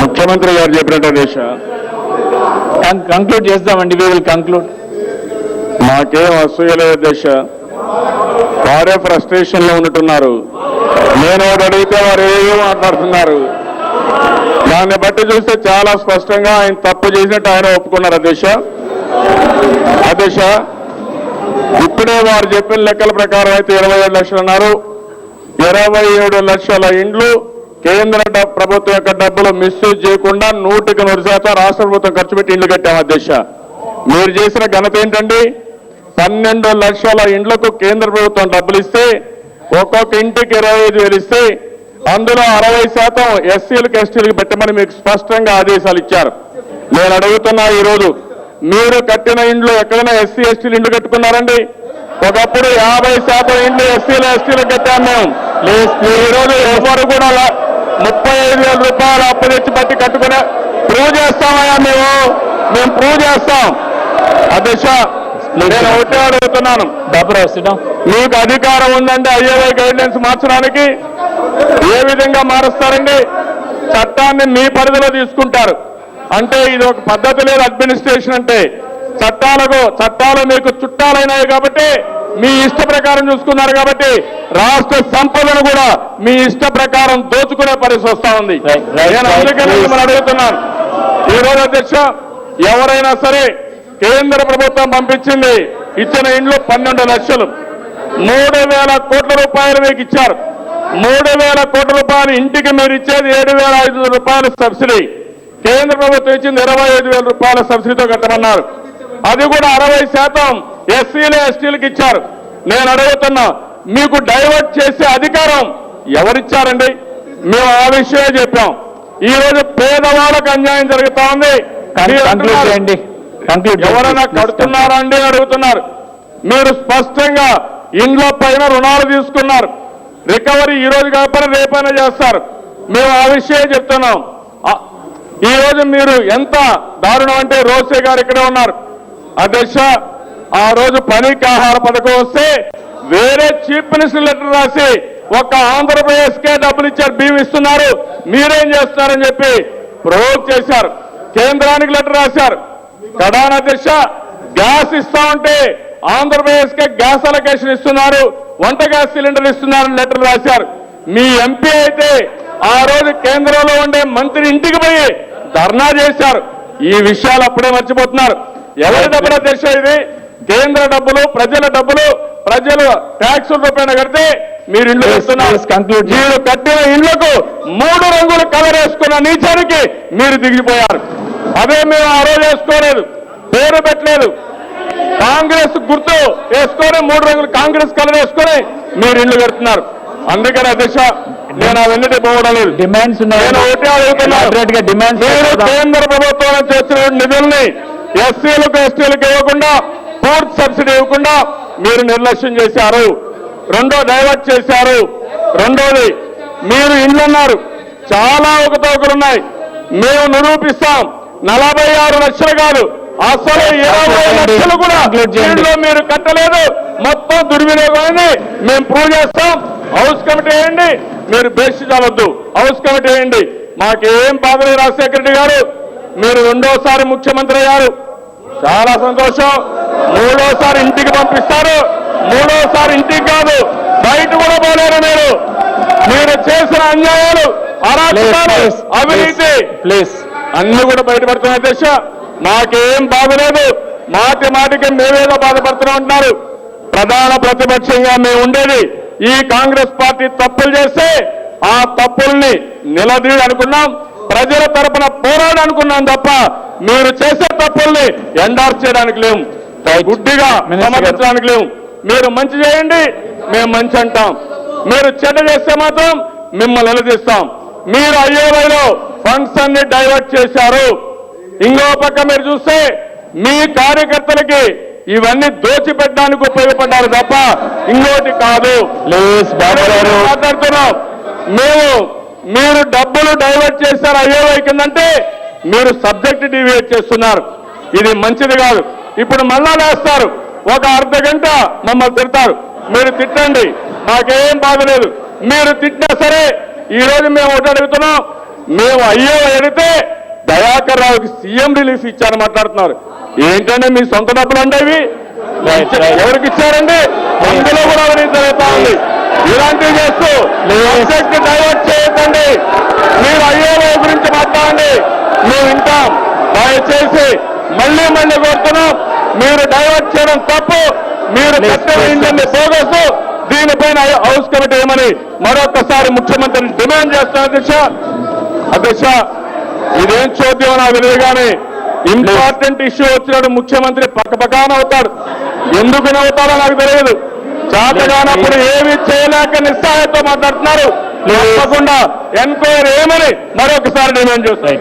ముఖ్యమంత్రి గారు చెప్పినట్టు దేశ కంక్లూడ్ చేద్దామండి. We will conclude. మాకేం అసూయలేదు దేశ. వారే ఫ్రస్ట్రేషన్ లో ఉంటున్నారు. నేను ఒకటి అడిగితే వారు ఏమో మాట్లాడుతున్నారు. దాన్ని బట్టి చూస్తే చాలా స్పష్టంగా ఆయన తప్పు చేసినట్టు ఆయన ఒప్పుకున్నారు. అధ్యక్ష ఇప్పుడే వారు చెప్పిన లెక్కల ప్రకారం అయితే 27 లక్షలు అన్నారు. 27 లక్షల ఇండ్లు కేంద్ర ప్రభుత్వం యొక్క డబ్బులు మిస్యూజ్ చేయకుండా 100% రాష్ట్ర ప్రభుత్వం ఖర్చు పెట్టి ఇండ్లు కట్టాము. అధ్యక్ష మీరు చేసిన ఘనత ఏంటండి? 12 లక్షల ఇండ్లకు కేంద్ర ప్రభుత్వం డబ్బులు ఇస్తే ఒక్కొక్క ఇంటికి 25,000 ఇస్తే అందులో 60% ఎస్సీలకు ఎస్టీలకు పెట్టమని మీకు స్పష్టంగా ఆదేశాలు ఇచ్చారు. నేను అడుగుతున్నా, ఈరోజు మీరు కట్టిన ఇండ్లు ఎక్కడైనా ఎస్సీ ఎస్టీలు ఇండ్లు కట్టుకున్నారండి? ఒకప్పుడు 50% ఇండ్లు ఎస్సీలు ఎస్టీలకు కట్టాము మేము. ఈరోజు ఎవరు కూడా 35,000 రూపాయలు అప్పు తెచ్చి బట్టి కట్టుకునే ప్రూవ్ చేస్తామయ్యా మేము ప్రూవ్ చేస్తాం. అధ్యక్ష నేను ఒకటే అడుగుతున్నాను, మీకు అధికారం ఉందంటే ఐఏఐ గైడ్లైన్స్ మార్చడానికి ఏ విధంగా మారుస్తారండి? చట్టాన్ని మీ పరిధిలో తీసుకుంటారు అంటే ఇది ఒక పద్ధతి లేదు. అడ్మినిస్ట్రేషన్ అంటే చట్టాలు మీకు చుట్టాలైనాయి కాబట్టి మీ ఇష్ట ప్రకారం చూసుకున్నారు కాబట్టి రాష్ట్ర సంపదను కూడా మీ ఇష్ట ప్రకారం దోచుకునే పరిస్థితి వస్తా ఉంది. నేను అందుకని మిమ్మల్ని అడుగుతున్నాను, ఈరోజు అధ్యక్ష ఎవరైనా సరే కేంద్ర ప్రభుత్వం పంపించింది ఇచ్చిన ఇండ్లు 12 లక్షలు, 3,000 కోట్ల రూపాయలు మీకు ఇచ్చారు. 3,000 కోట్ల రూపాయలు ఇంటికి మీరు ఇచ్చేది 7,500 రూపాయల సబ్సిడీ. కేంద్ర ప్రభుత్వం ఇచ్చింది 25,000 రూపాయల సబ్సిడీతో కట్టమన్నారు. అది కూడా 60% ఎస్సీలు ఎస్టీలకు ఇచ్చారు. నేను అడుగుతున్నా, మీకు డైవర్ట్ చేసే అధికారం ఎవరిచ్చారండి? మేము ఆ విషయమే చెప్పాం. ఈ రోజు పేదవాళ్ళకు అన్యాయం జరుగుతా ఉంది. ఎవరైనా కడుతున్నారా అండి అని అడుగుతున్నారు. మీరు స్పష్టంగా ఇండ్ల పైన రుణాలు తీసుకున్నారు. రికవరీ ఈ రోజు కాకపోయినా రేపైనా చేస్తారు. మేము ఆ విషయం చెప్తున్నాం. ఈ రోజు మీరు ఎంత దారుణం అంటే రోసే గారు ఇక్కడే ఉన్నారు. అధ్యక్ష ఆ రోజు పనికి ఆహార పథకం వస్తే వేరే చీఫ్ మినిస్టర్ లెటర్ రాసి ఒక్క ఆంధ్రప్రదేశ్కే డబ్బులు ఇచ్చారు, బియ్యం ఇస్తున్నారు, మీరేం చేస్తున్నారని చెప్పి ప్రొవోక్ చేశారు. కేంద్రానికి లెటర్ రాశారు. కడాన అధ్యక్ష గ్యాస్ ఇస్తా ఉంటే ఆంధ్రప్రదేశ్కే గ్యాస్ అలొకేషన్ ఇస్తున్నారు, వంట గ్యాస్ సిలిండర్ ఇస్తున్నారని లెటర్ రాశారు. మీ ఎంపీ అయితే ఆ రోజు కేంద్రంలో ఉండే మంత్రి ఇంటికి పోయి ధర్నా చేశారు. ఈ విషయాలు అప్పుడే మర్చిపోతున్నారు. ఎవరి డబ్బులు అధ్యక్ష? ఇది కేంద్ర డబ్బులు, ప్రజల డబ్బులు, ప్రజలు ట్యాక్సుల రూపాయన కడితే మీరు ఇల్లు ఇస్తున్నారు. మీరు కట్టిన ఇళ్లకు 3 రంగులు కలర్ వేసుకున్న నీచానికి మీరు దిగిపోయారు. అదే మేము ఆ రోజు వేసుకోలేదు, పేరు పెట్టలేదు. కాంగ్రెస్ గుర్తు వేసుకొని 3 రంగులు కాంగ్రెస్ కలర్ వేసుకొని మీరు ఇల్లు కడుతున్నారు. అందుకని అధ్యక్ష నేను అవన్నీ పోవడం లేదు. డిమాండ్స్ నేను ఒకటే అడుగుతున్నాను, మీరు కేంద్ర ప్రభుత్వం నుంచి వచ్చిన నిధుల్ని ఎస్సీలకు ఎస్టీలకు ఇవ్వకుండా, పూర్తి సబ్సిడీ ఇవ్వకుండా మీరు నిర్లక్ష్యం చేశారు. డైవర్ట్ చేశారు. రెండోది, మీరు ఇండ్లు అన్నారు, చాలా అవకతవకలున్నాయి. మేము నిరూపిస్తాం. 46 లక్షలు కాదు, అసలు 20 లక్షలు కూడా ఇంట్లో మీరు కట్టలేదు. మొత్తం దుర్వినియోగమైంది. మేము ప్రూవ్ చేస్తాం. హౌస్ కమిటీ వేయండి, మీరు బేసి చాలొద్దు, హౌస్ కమిటీ వేయండి. మాకేం బాధ లేదు. రాజశేఖర రెడ్డి గారు మీరు 2వసారి ముఖ్యమంత్రి అయ్యారు, చాలా సంతోషం. 3వసారి ఇంటికి పంపిస్తారు. 3వసారి ఇంటికి కాదు, బయట కూడా పోలేరు. మీరు చేసిన అన్యాయాలు, అరాచకాలు, అవినీతి అన్ని కూడా బయటపడుతున్నాయి. దశ మాకేం బాధలేదు. మాటికి మేమేదో బాధపడుతూనే ఉంటున్నారు. ప్రధాన ప్రతిపక్షంగా మేము ఉండేది ఈ కాంగ్రెస్ పార్టీ తప్పులు చేస్తే ఆ తప్పుల్ని నిలదీయాలి అనుకున్నాం, ప్రజల తరపున పోరాడాలి అనుకున్నాం తప్ప మీరు చేసే తప్పుల్ని ఎండార్స్ చేయడానికి లేవు, గుడ్డిగా సమర్థించడానికి లేవు. మీరు మంచి చేయండి, మేము మంచి అంటాం. మీరు చెడ్డ చేస్తే మాత్రం మిమ్మల్ని నిలదీస్తాం. మీరు ఐఏఐలో ఫండ్స్ అన్ని డైవర్ట్ చేశారు. ఇంకో పక్క మీరు చూస్తే మీ కార్యకర్తలకి ఇవన్నీ దోచిపెట్టడానికి ఉపయోగపడ్డారు తప్ప ఇంకోటి కాదు. మాట్లాడుతున్నాం మీరు డబ్బులు డైవర్ట్ చేశారు ఐఏఐ కిందంటే మీరు సబ్జెక్ట్ డివియేట్ చేస్తున్నారు. ఇది మంచిది కాదు. ఇప్పుడు మళ్ళా వేస్తారు, ఒక అర్ధ గంట మమ్మల్ని తిడతారు. మీరు తిట్టండి, మాకేం బాధ లేదు. మీరు తిట్టినా సరే ఈ రోజు మేము ఒకటి అడుగుతున్నాం, మేము అయ్యో అడిగితే దయాకర్ రావుకి సీఎం రిలీఫ్ ఇచ్చారని మాట్లాడుతున్నారు. ఏంటంటే మీ సొంత డబ్బులు ఉండేవి ఎవరికి ఇచ్చారండి? అందులో కూడా అవినీతి జరుగుతా ఉంది. ఇలాంటివి చేస్తూ సబ్జెక్ట్ డైవర్ట్ చేయొద్దండి. మీరు అయ్యోల గురించి మాట్లాడండి, మేము వింటాం. దయచేసి మళ్ళీ కోరుతున్నాం, మీరు డైవర్ట్ చేయడం తప్పు. మీరు కట్టవేయించండి బోగస్. దీనిపైన హౌస్ కమిటీ ఏమని మరొకసారి ముఖ్యమంత్రిని డిమాండ్ చేస్తున్నారు. అధ్యక్ష ఇదేం చూద్దాం నాకు తెలియదు కానీ ఇంపార్టెంట్ ఇష్యూ వచ్చినప్పుడు ముఖ్యమంత్రి పక్కపక్కనవుతాడు. ఎందుకు నవ్వుతాడో నాకు తెలియదు. చేతగానప్పుడు ఏమి చేయలేక నిస్సహాయతో మాట్లాడుతున్నారు. తప్పకుండా ఎన్క్వైరీ ఏమని మరొకసారి డిమాండ్ చేస్తాయి.